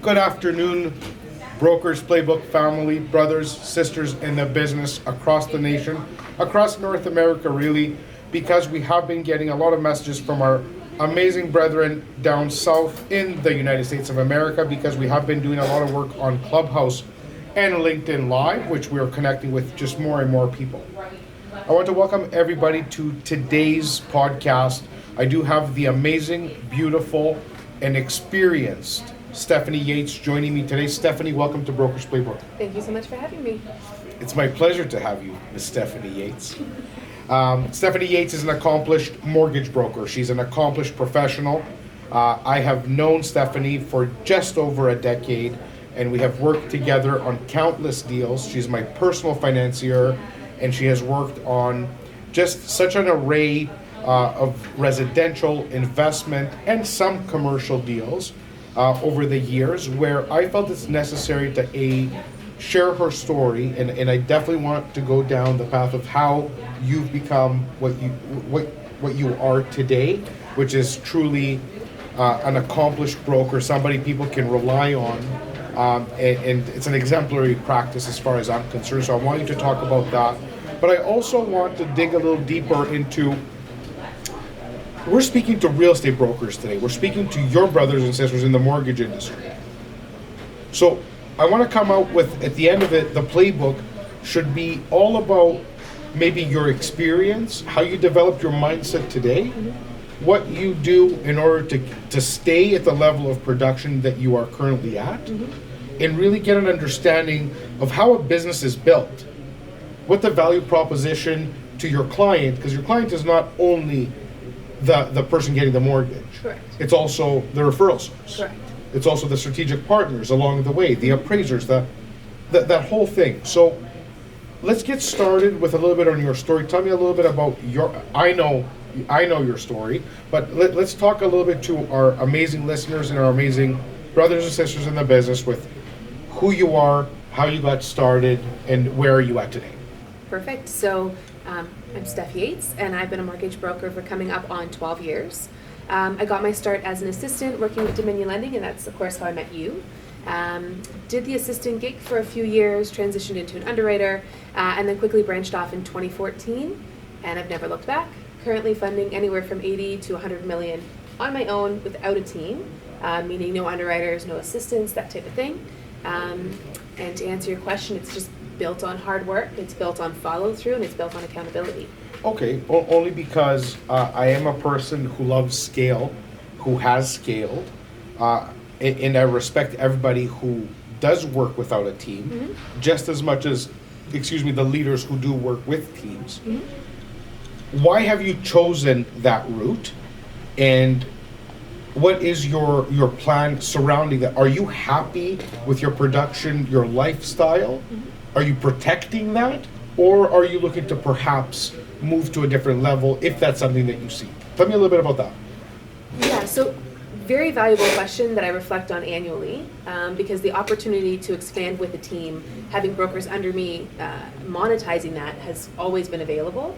Good afternoon, brokers, Playbook family, brothers, sisters in the business across the nation, across North America really, because we have been getting a lot of messages from our amazing brethren down south in the United States of America, because we have been doing a lot of work on Clubhouse and LinkedIn Live, which we are connecting with just more and more people. I want to welcome everybody to today's podcast. I do have the amazing, beautiful, and experienced Stephanie Yates joining me today. Stephanie, welcome to Brokers Playbook. Thank you so much for having me. It's my pleasure to have you, Ms. Stephanie Yates. Stephanie Yates is an accomplished mortgage broker. She's an accomplished professional. I have known Stephanie for just over a decade, and we have worked together on countless deals. She's my personal financier, and she has worked on just such an array of residential, investment, and some commercial deals over the years, where I felt it's necessary to share her story, and I definitely want to go down the path of how you've become what you are today, which is truly an accomplished broker, somebody people can rely on, and it's an exemplary practice as far as I'm concerned. So I want you to talk about that, but I also want to dig a little deeper into. We're speaking to real estate brokers today. We're speaking to your brothers and sisters in the mortgage industry. So I want to come out with, at the end of it, the playbook should be all about maybe your experience, how you developed your mindset today, what you do in order to stay at the level of production that you are currently at, and really get an understanding of how a business is built, what the value proposition to your client, because your client is not only the person getting the mortgage. Correct. It's also the referral source. Correct. It's also the strategic partners along the way, the appraisers, that whole thing. So let's get started with a little bit on your story. Tell me a little bit about I know your story, but let's talk a little bit to our amazing listeners and our amazing brothers and sisters in the business with who you are, how you got started, and where are you at today. Perfect. So I'm Steph Yates, and I've been a mortgage broker for coming up on 12 years. I got my start as an assistant working with Dominion Lending, and that's, of course, how I met you. Did the assistant gig for a few years, transitioned into an underwriter, and then quickly branched off in 2014, and I've never looked back. Currently funding anywhere from 80 to 100 million on my own without a team, meaning no underwriters, no assistants, that type of thing. And to answer your question, it's just built on hard work, it's built on follow through, and it's built on accountability. Okay, only because I am a person who loves scale, who has scaled, and I respect everybody who does work without a team, just as much as, the leaders who do work with teams. Why have you chosen that route, and what is your plan surrounding that? Are you happy with your production, your lifestyle? Are you protecting that, or are you looking to perhaps move to a different level if that's something that you see? Tell me a little bit about that. Yeah, so very valuable question that I reflect on annually, because the opportunity to expand with a team, having brokers under me, monetizing that has always been available.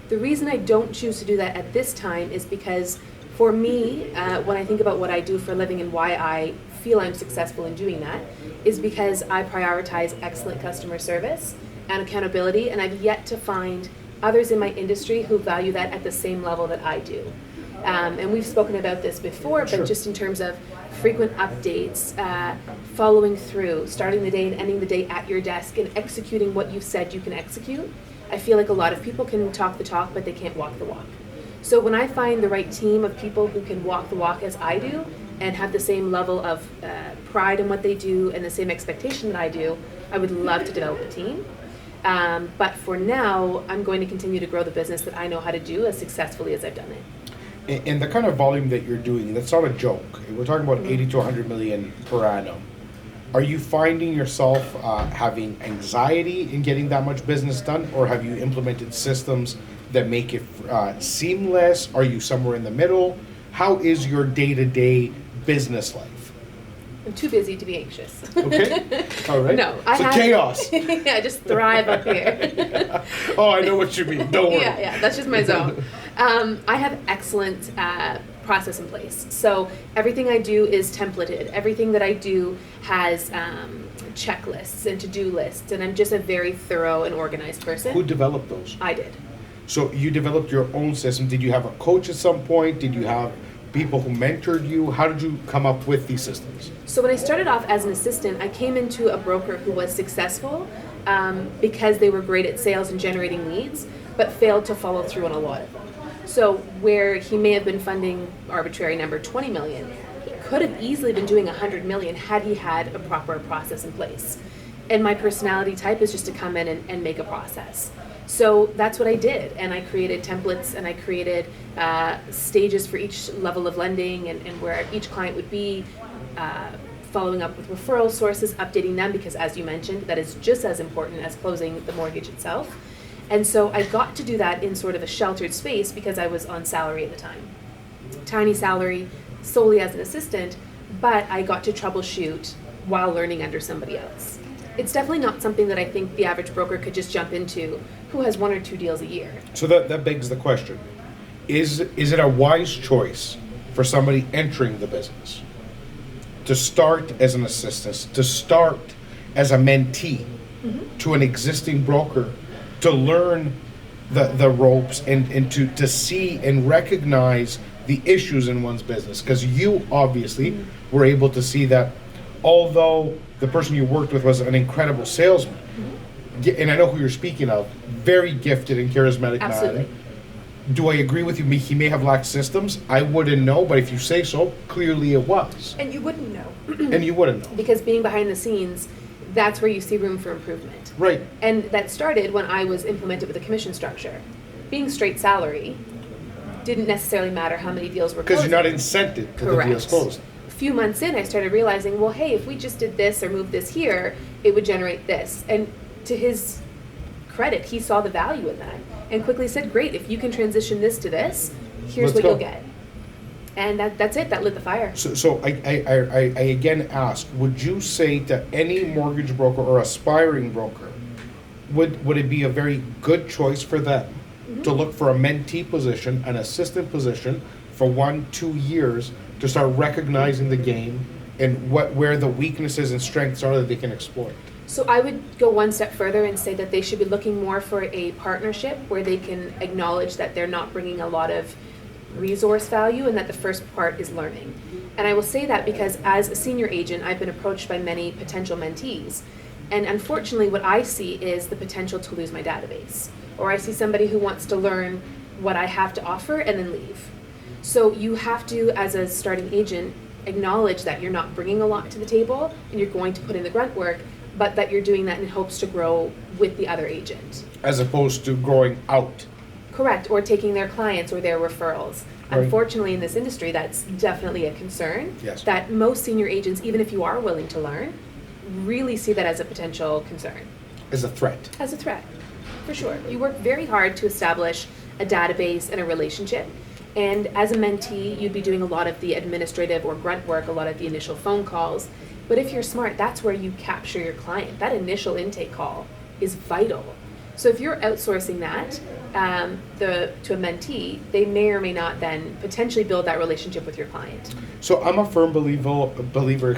The reason I don't choose to do that at this time is because for me, when I think about what I do for a living and why I feel I'm successful in doing that, is because I prioritize excellent customer service and accountability, and I've yet to find others in my industry who value that at the same level that I do. And we've spoken about this before, but just in terms of frequent updates, following through, starting the day and ending the day at your desk, and executing what you've said you can execute. I feel like a lot of people can talk the talk, but they can't walk the walk. So when I find the right team of people who can walk the walk as I do, and have the same level of pride in what they do and the same expectation that I do, I would love to develop a team. But for now, I'm going to continue to grow the business that I know how to do as successfully as I've done it. And the kind of volume that you're doing, that's not a joke. We're talking about 80 to 100 million per annum. Are you finding yourself having anxiety in getting that much business done, or have you implemented systems that make it seamless? Are you somewhere in the middle? How is your day-to-day business life? I'm too busy to be anxious. Okay. All right. No, I have chaos. Yeah, I just thrive up here. Oh, I know what you mean. Don't worry. Yeah, that's just my zone. I have excellent process in place. So everything I do is templated. Everything that I do has checklists and to-do lists, and I'm just a very thorough and organized person. Who developed those? I did. So you developed your own system. Did you have a coach at some point? Did you have people who mentored you? How did you come up with these systems? So when I started off as an assistant, I came into a broker who was successful because they were great at sales and generating leads, but failed to follow through on a lot of them. So where he may have been funding arbitrary number 20 million, he could have easily been doing 100 million had he had a proper process in place. And my personality type is just to come in and make a process. So that's what I did, and I created templates, and I created stages for each level of lending and where each client would be, following up with referral sources, updating them, because as you mentioned, that is just as important as closing the mortgage itself. And so I got to do that in sort of a sheltered space because I was on salary at the time. Tiny salary, solely as an assistant, but I got to troubleshoot while learning under somebody else. It's definitely not something that I think the average broker could just jump into who has 1 or 2 deals a year. So that begs the question, is it a wise choice for somebody entering the business to start as an assistant, to start as a mentee to an existing broker, to learn the ropes and to see and recognize the issues in one's business? Because you obviously were able to see that although the person you worked with was an incredible salesman, and I know who you're speaking of, very gifted and charismatic Absolutely. man. Do I agree with you? He may have lacked systems. I wouldn't know, but if you say so, clearly it was. And you wouldn't know. And you wouldn't know. Because being behind the scenes, that's where you see room for improvement. Right. And that started when I was implemented with a commission structure. Being straight salary didn't necessarily matter how many deals were closed. Because you're not incented to the deals closed. A few months in, I started realizing, well, hey, if we just did this or moved this here, it would generate this. And to his credit, he saw the value in that and quickly said, great, if you can transition this to this, here's Let's what go. you'll get. And that's it, that lit the fire. So I again ask, would you say to any mortgage broker or aspiring broker, would it be a very good choice for them to look for a mentee position, an assistant position for 1-2 years to start recognizing the game and where the weaknesses and strengths are that they can exploit? So I would go one step further and say that they should be looking more for a partnership where they can acknowledge that they're not bringing a lot of resource value and that the first part is learning. And I will say that because as a senior agent, I've been approached by many potential mentees. And unfortunately, what I see is the potential to lose my database. Or I see somebody who wants to learn what I have to offer and then leave. So you have to, as a starting agent, acknowledge that you're not bringing a lot to the table and you're going to put in the grunt work, but that you're doing that in hopes to grow with the other agent. As opposed to growing out. Correct, or taking their clients or their referrals. Right. Unfortunately, in this industry, that's definitely a concern. Yes. That most senior agents, even if you are willing to learn, really see that as a potential concern. As a threat. As a threat, for sure. You work very hard to establish a database and a relationship. And as a mentee, you'd be doing a lot of the administrative or grunt work, a lot of the initial phone calls. But if you're smart, that's where you capture your client. That initial intake call is vital. So if you're outsourcing that to a mentee, they may or may not then potentially build that relationship with your client. So I'm a firm believer,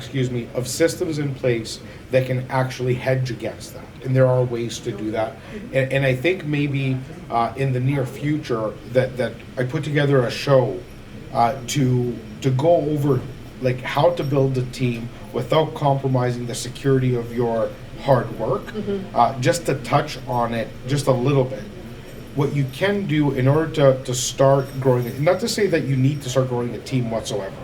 of systems in place that can actually hedge against that. And there are ways to do that. And I think maybe in the near future that I put together a show to go over like how to build a team without compromising the security of your hard work, just to touch on it just a little bit. What you can do in order to start growing it, not to say that you need to start growing a team whatsoever,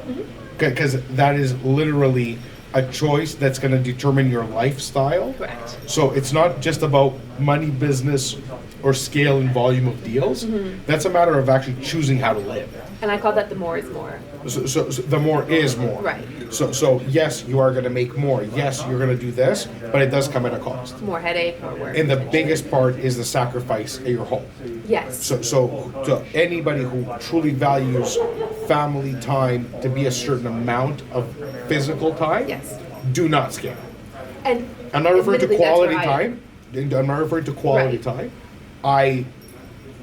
because that is literally a choice that's going to determine your lifestyle. Correct. So it's not just about money, business, or scale and volume of deals. That's a matter of actually choosing how to live. And I call that the more is more. So the more is more. Right. So yes, you are going to make more. Yes, you're going to do this, but it does come at a cost. More headache, more work. And the biggest part is the sacrifice at your home. Yes. So to anybody who truly values family time to be a certain amount of physical time, Yes. do not scale. And I'm not referring to admittedly, that's quality where I am. time. I'm not referring to quality Right. time. I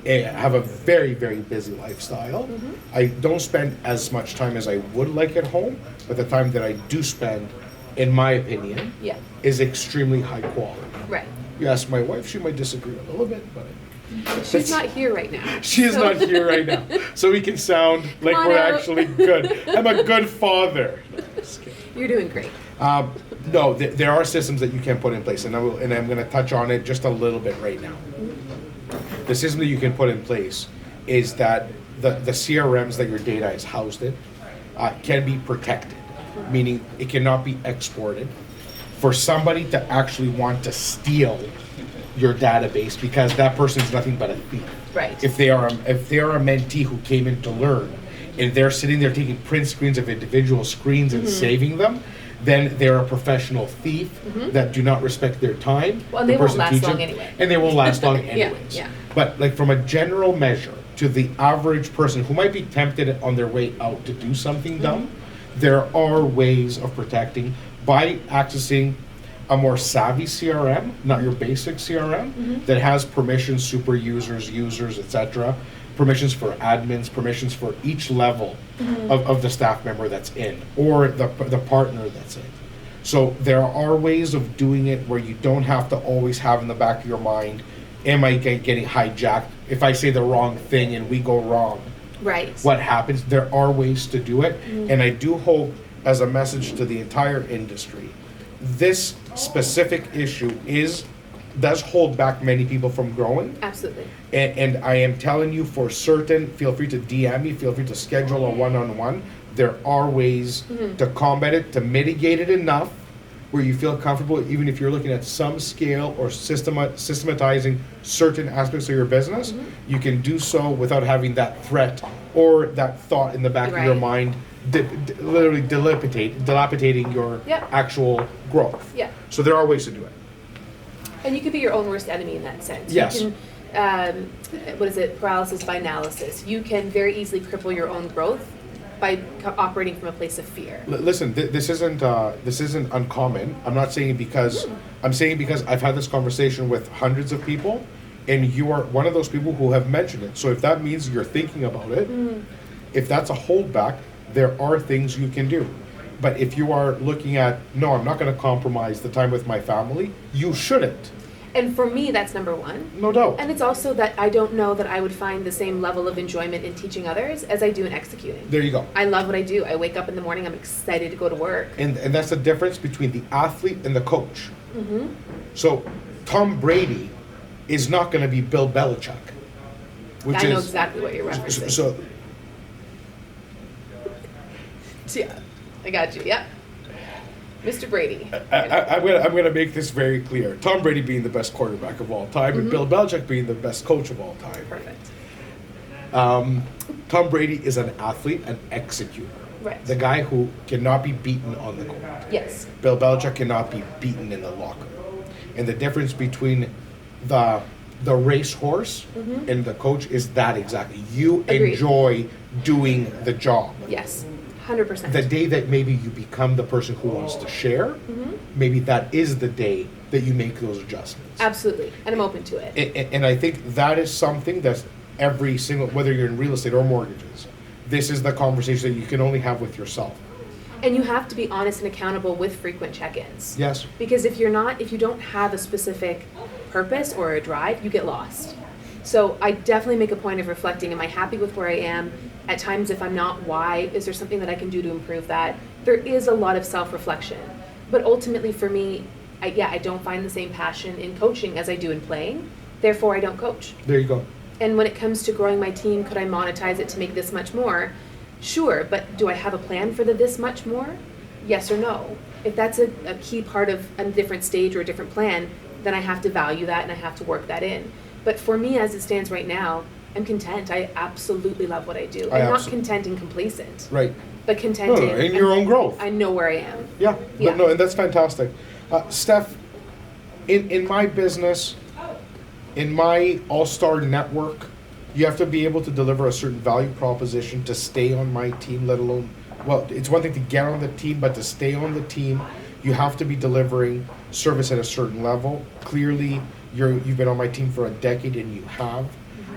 have a very, very busy lifestyle. I don't spend as much time as I would like at home, but the time that I do spend, in my opinion, Yeah. is extremely high quality. Right. You ask my wife, she might disagree a little bit, but She's not here right now. she is so- not here right now. So we can sound like on we're out. actually good. I'm a good father. Just kidding. You're doing great. No, there are systems that you can put in place, and I'm going to touch on it just a little bit right now. The system that you can put in place is that the CRMs that your data is housed in can be protected, meaning it cannot be exported. For somebody to actually want to steal your database, because that person is nothing but a thief. Right. If they are a mentee who came in to learn, and they're sitting there taking print screens of individual screens and saving them, then they're a professional thief that do not respect their time. Well, and the they won't person last teaching, long anyway. And they won't last long anyways. yeah. But like from a general measure, to the average person who might be tempted on their way out to do something dumb, there are ways of protecting by accessing a more savvy CRM, not your basic CRM, that has permissions, super users, etc. Permissions for admins, permissions for each level of the staff member that's in, or the partner that's in. So there are ways of doing it where you don't have to always have in the back of your mind, am I getting hijacked? If I say the wrong thing and we go wrong, Right. what happens? There are ways to do it, and I do hope, as a message to the entire industry, this specific issue does hold back many people from growing. Absolutely. And I am telling you for certain, feel free to DM me, feel free to schedule a one-on-one. There are ways to combat it, to mitigate it enough where you feel comfortable, even if you're looking at some scale or systematizing certain aspects of your business, you can do so without having that threat or that thought in the back of your Right. mind, literally dilapidating your Yep. actual growth. Yeah. So there are ways to do it. And you could be your own worst enemy in that sense. Yes. You can, paralysis by analysis. You can very easily cripple your own growth by operating from a place of fear. Listen, this isn't uncommon. I'm not saying it because I'm saying it because I've had this conversation with hundreds of people, and you are one of those people who have mentioned it. So if that means you're thinking about it, if that's a holdback, there are things you can do. But if you are looking at, no, I'm not going to compromise the time with my family, you shouldn't. And for me, that's number one. No doubt. And it's also that I don't know that I would find the same level of enjoyment in teaching others as I do in executing. There you go. I love what I do. I wake up in the morning, I'm excited to go to work. And that's the difference between the athlete and the coach. So Tom Brady is not going to be Bill Belichick. Which I know is, exactly what you're referencing. So Yeah, I got you. Yep. Mr. Brady. I'm gonna make this very clear. Tom Brady being the best quarterback of all time, and Bill Belichick being the best coach of all time. Perfect. Tom Brady is an athlete, an executor. Right. The guy who cannot be beaten on the court. Yes. Bill Belichick cannot be beaten in the locker room. And the difference between the racehorse and the coach is that exactly. You Agreed. enjoy doing the job. Yes. 100%. The day that maybe you become the person who wants to share, maybe that is the day that you make those adjustments. Absolutely. And I'm open to it. And I think that is something that's every single, whether you're in real estate or mortgages, this is the conversation that you can only have with yourself. And you have to be honest and accountable with frequent check-ins. Yes. Because if you don't have a specific purpose or a drive, you get lost. So I definitely make a point of reflecting, am I happy with where I am? At times, if I'm not, why? Is there something that I can do to improve that? There is a lot of self-reflection. But ultimately for me, I don't find the same passion in coaching as I do in playing. Therefore, I don't coach. There you go. And when it comes to growing my team, could I monetize it to make this much more? Sure, but do I have a plan for the this much more? Yes or no? If that's a key part of a different stage or a different plan, then I have to value that and I have to work that in. But for me, as it stands right now, I'm content. I absolutely love what I do. I'm not content and complacent, Right. but content in your own growth. I know where I am. Yeah. Yeah. No, and that's fantastic. Steph, in my business, in my all-star network, you have to be able to deliver a certain value proposition to stay on my team, let alone, well, it's one thing to get on the team, but to stay on the team, you have to be delivering service at a certain level. Clearly, you've been on my team for a decade and you have.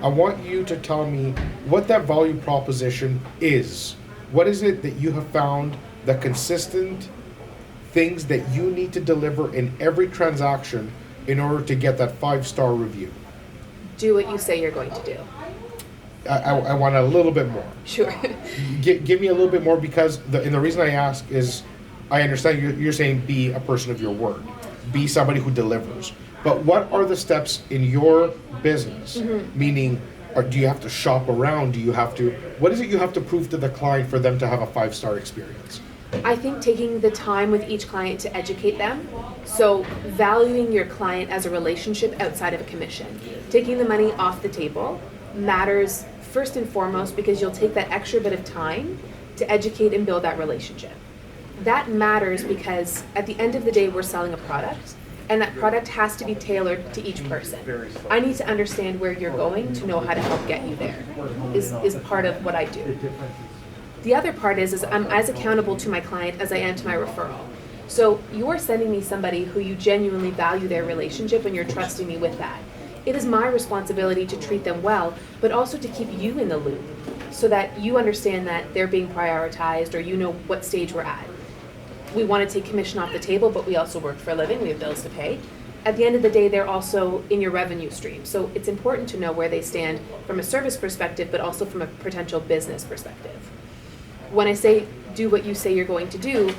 I want you to tell me what that value proposition is. What is it that you have found the consistent things that you need to deliver in every transaction in order to get that 5-star review? Do what you say you're going to do. I want a little bit more. Sure. Give me a little bit more, because the reason I ask is I understand you're saying be a person of your word, be somebody who delivers. But what are the steps in your business? Meaning, do you have to shop around? What is it you have to prove to the client for them to have a 5-star experience? I think taking the time with each client to educate them. So valuing your client as a relationship outside of a commission. Taking the money off the table matters first and foremost because you'll take that extra bit of time to educate and build that relationship. That matters because at the end of the day, we're selling a product, and that product has to be tailored to each person. I need to understand where you're going to know how to help get you there, is part of what I do. The other part is I'm as accountable to my client as I am to my referral. So you're sending me somebody who you genuinely value their relationship and you're trusting me with that. It is my responsibility to treat them well, but also to keep you in the loop so that you understand that they're being prioritized or you know what stage we're at. We want to take commission off the table, but we also work for a living. We have bills to pay. At the end of the day, they're also in your revenue stream. So it's important to know where they stand from a service perspective, but also from a potential business perspective. When I say do what you say you're going to do,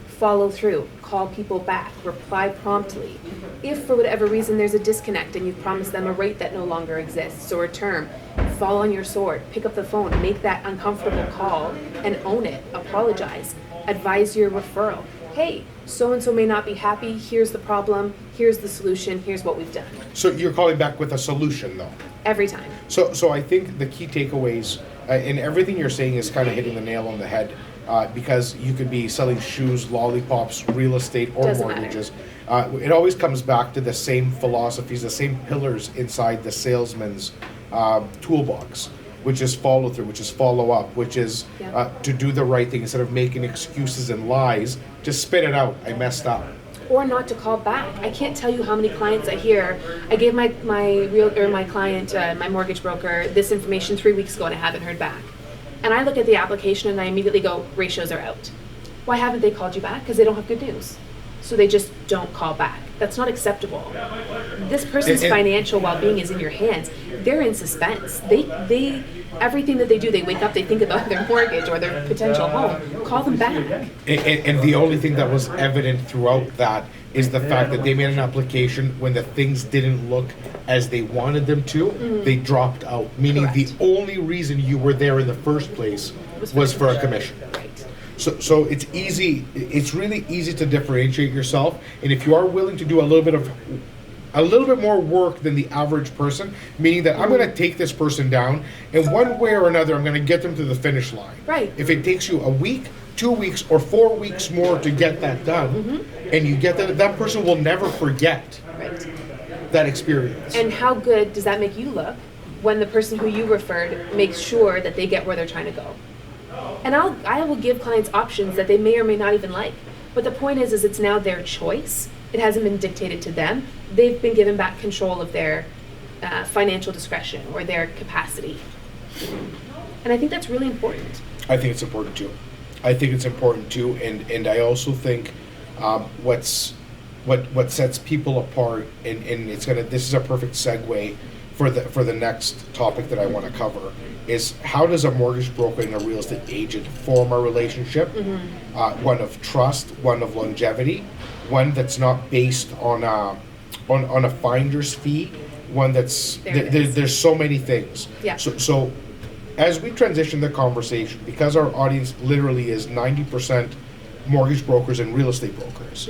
follow through, call people back, reply promptly. If for whatever reason there's a disconnect and you've promised them a rate that no longer exists or a term, fall on your sword, pick up the phone, make that uncomfortable call and own it, apologize, advise your referral. Hey, so-and-so may not be happy, here's the problem, here's the solution, here's what we've done. So you're calling back with a solution though? Every time. So I think the key takeaways in everything you're saying is kind of hitting the nail on the head. Because you could be selling shoes, lollipops, real estate, or Doesn't mortgages. It always comes back to the same philosophies, the same pillars inside the salesman's toolbox, which is follow through, which is follow up, which is to do the right thing instead of making excuses and lies. Just spit it out. I messed up. Or not to call back. I can't tell you how many clients I hear. I gave my client, my mortgage broker, this information 3 weeks ago and I haven't heard back. And I look at the application and I immediately go, ratios are out. Why haven't they called you back? Because they don't have good news. So they just don't call back. That's not acceptable. This person's financial well-being is in your hands. They're in suspense. They everything that they do, they wake up, they think about their mortgage or their potential home. Call them back. And the only thing that was evident throughout that is the fact that they made an application when the things didn't look as they wanted them to, they dropped out. Meaning Correct. the only reason you were there in the first place was for a commission. Right. So it's easy. It's really easy to differentiate yourself, and if you are willing to do a little bit more work than the average person, meaning that I'm going to take this person down, and one way or another, I'm going to get them to the finish line. Right. If it takes you a week, 2 weeks, or 4 weeks more to get that done, and you get that person will never forget Right. that experience. And how good does that make you look when the person who you referred makes sure that they get where they're trying to go? And I will give clients options that they may or may not even like. But the point is it's now their choice. It hasn't been dictated to them. They've been given back control of their financial discretion or their capacity. And I think that's really important. I think it's important too. And I also think what sets people apart, and this is a perfect segue for the next topic that I want to cover, is how does a mortgage broker and a real estate agent form a relationship, one of trust, one of longevity, one that's not based on a finder's fee, one that's there's so many things. Yeah. So as we transition the conversation, because our audience literally is 90% mortgage brokers and real estate brokers,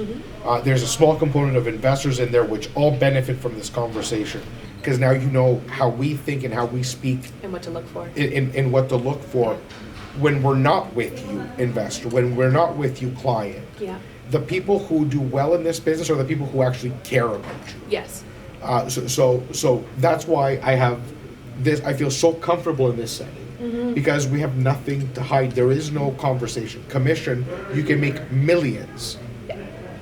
there's a small component of investors in there which all benefit from this conversation, because now you know how we think and how we speak And what to look for. and what to look for when we're not with you, investor, when we're not with you, client. Yeah. The people who do well in this business are the people who actually care about you. Yes. So that's why I have this. I feel so comfortable in this setting because we have nothing to hide. There is no conversation. Commission, you can make millions,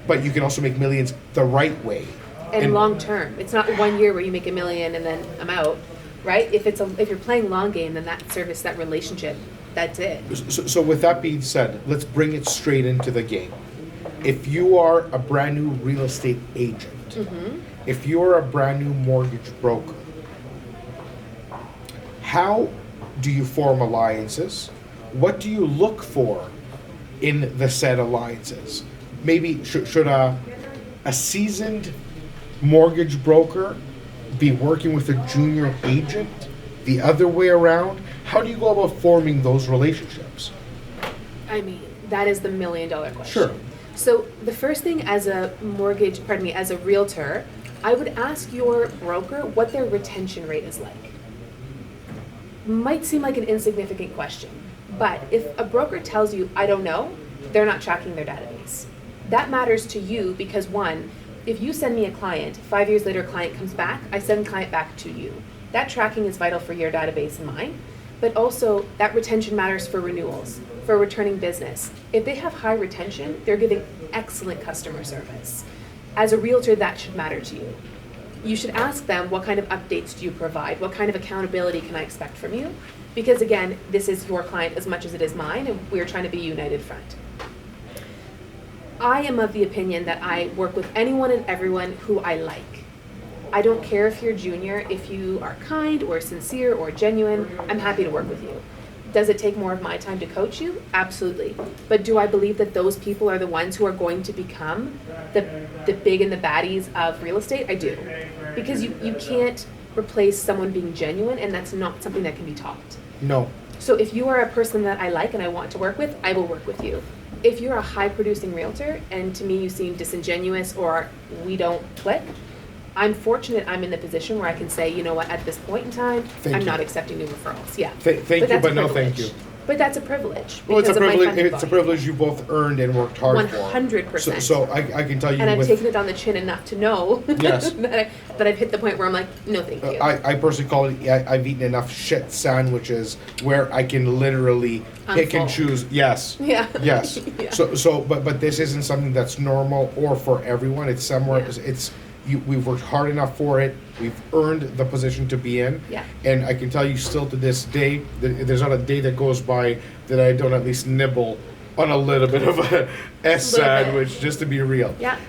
but you can also make millions the right way. And long term. It's not 1 year where you make $1 million and then I'm out. right? If you're playing long game, then that service, that relationship, that's it. So with that being said, let's bring it straight into the game. If you are a brand new real estate agent, if you are a brand new mortgage broker, how do you form alliances? What do you look for in the said alliances? Maybe should a seasoned mortgage broker be working with a junior agent? The other way around? How do you go about forming those relationships? I mean, that is the $1 million question. Sure. So the first thing as a realtor, I would ask your broker what their retention rate is like. Might seem like an insignificant question, but if a broker tells you, I don't know, they're not tracking their database. That matters to you because one, if you send me a client, 5 years later a client comes back, I send the client back to you. That tracking is vital for your database and mine, but also that retention matters for renewals, for returning business. If they have high retention, they're giving excellent customer service. As a realtor, that should matter to you. You should ask them, what kind of updates do you provide? What kind of accountability can I expect from you? Because again, this is your client as much as it is mine, and we're trying to be a united front. I am of the opinion that I work with anyone and everyone who I like. I don't care if you're junior, if you are kind or sincere or genuine, I'm happy to work with you. Does it take more of my time to coach you? Absolutely. But do I believe that those people are the ones who are going to become the big and the baddies of real estate? I do. Because you can't replace someone being genuine, and that's not something that can be taught. No. So if you are a person that I like and I want to work with, I will work with you. If you're a high producing realtor and to me you seem disingenuous or we don't click, I'm fortunate I'm in the position where I can say, you know what, at this point in time, I'm not accepting new referrals. Yeah. Thank you, but no thank you. But that's a privilege. Well, it's a privilege. It's a volume. privilege you both earned and worked hard for. 100%. So I can tell you, and I've taken it on the chin enough to know Yes. that I've hit the point where I'm like, no, thank you. I personally call it. I've eaten enough shit sandwiches where I can literally pick and choose. Yes. Yeah. Yes. Yeah. But this isn't something that's normal or for everyone. It's somewhere. Yeah. We've worked hard enough for it. We've earned the position to be in. Yeah. And I can tell you still to this day, there's not a day that goes by that I don't at least nibble on a little bit of a S sandwich, just to be real. Yeah.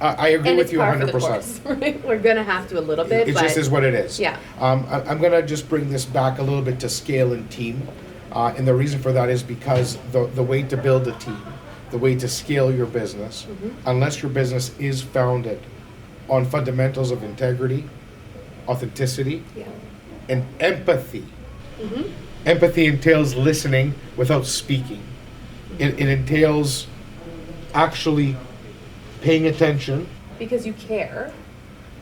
I agree and with you 100%. Course, right? We're going to have to a little bit. It just is what it is. Yeah. I'm going to just bring this back a little bit to scale and team. And the reason for that is because the way to build a team, the way to scale your business, unless your business is founded on fundamentals of integrity, authenticity, and empathy. Empathy entails listening without speaking. It entails actually paying attention. Because you care.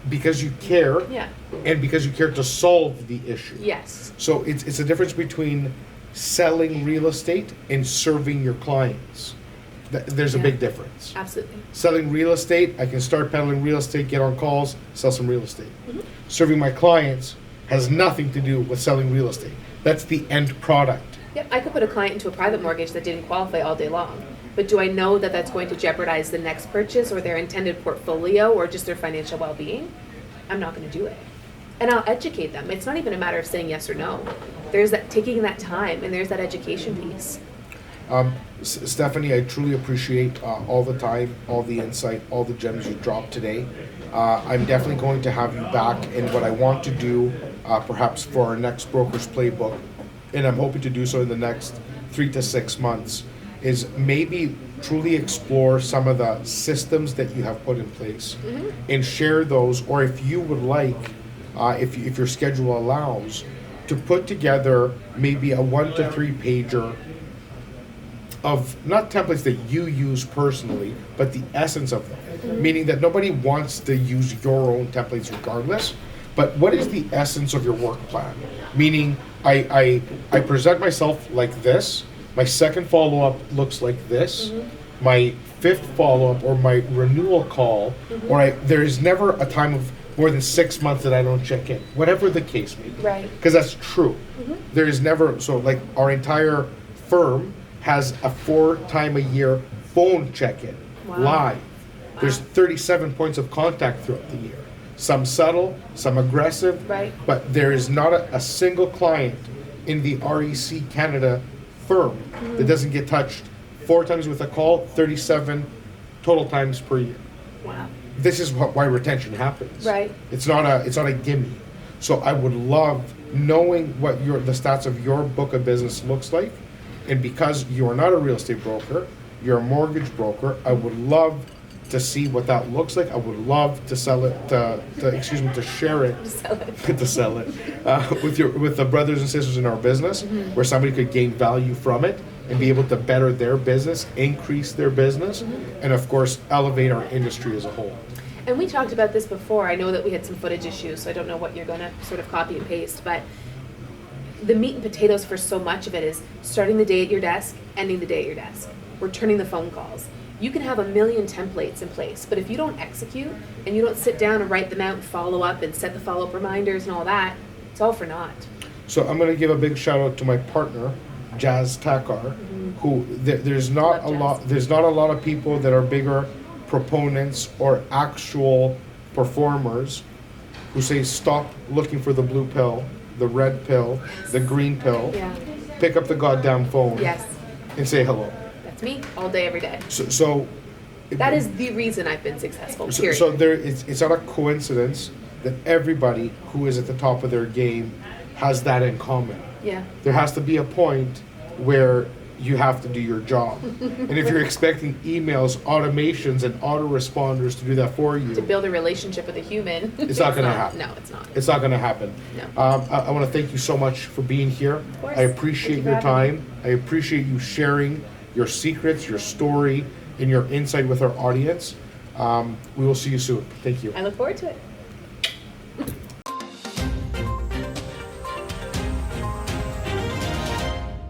Because you care. Yeah. And because you care to solve the issue. Yes. So it's a difference between selling real estate and serving your clients. There's a big difference. Absolutely. Selling real estate, I can start peddling real estate, get on calls, sell some real estate. Serving my clients has nothing to do with selling real estate. That's the end product. Yep, I could put a client into a private mortgage that didn't qualify all day long. But do I know that that's going to jeopardize the next purchase or their intended portfolio or just their financial well-being? I'm not going to do it. And I'll educate them. It's not even a matter of saying yes or no. There's that taking that time and there's that education piece. Stephanie, I truly appreciate all the time, all the insight, all the gems you dropped today. I'm definitely going to have you back, and what I want to do, perhaps for our next Broker's Playbook, and I'm hoping to do so in the next 3 to 6 months, is maybe truly explore some of the systems that you have put in place and share those, or if you would like, if your schedule allows, to put together maybe a 1 to 3 pager of not templates that you use personally, but the essence of them. Meaning that nobody wants to use your own templates regardless, but what is the essence of your work plan? Meaning, I present myself like this, my second follow-up looks like this, my fifth follow-up or my renewal call, or there is never a time of more than 6 months that I don't check in, whatever the case may be. Right. Because that's true. There is never, so like our entire firm has a 4-time-a-year phone check-in, live. There's 37 points of contact throughout the year. Some subtle, some aggressive. Right. But there is not a single client in the REC Canada firm that doesn't get touched 4 times with a call, 37 total times per year. Wow. This is why retention happens. Right. It's not a gimme. So I would love knowing what the stats of your book of business looks like, and because you are not a real estate broker, you're a mortgage broker. I would love to see what that looks like. I would love to sell it, to share it, to sell it with the brothers and sisters in our business, where somebody could gain value from it and be able to better their business, increase their business, and of course elevate our industry as a whole. And we talked about this before. I know that we had some footage issues, so I don't know what you're going to sort of copy and paste, but the meat and potatoes for so much of it is starting the day at your desk, ending the day at your desk, returning the phone calls. You can have a million templates in place, but if you don't execute and you don't sit down and write them out and follow up and set the follow-up reminders and all that, it's all for naught. So I'm going to give a big shout out to my partner, Jazz Takar, who there's not a lot of people that are bigger proponents or actual performers who say stop looking for the blue pill, the red pill, the green pill, pick up the goddamn phone, and say hello. That's me all day, every day. So that is the reason I've been successful. Period. So it's not a coincidence that everybody who is at the top of their game has that in common. Yeah. There has to be a point where you have to do your job. And if you're expecting emails, automations, and autoresponders to do that for you, to build a relationship with a human, it's not going to happen. No, it's not. It's not going to happen. No. I want to thank you so much for being here. Of course. I appreciate Thank you your for having time. I appreciate you sharing your secrets, your story, and your insight with our audience. We will see you soon. Thank you. I look forward to it.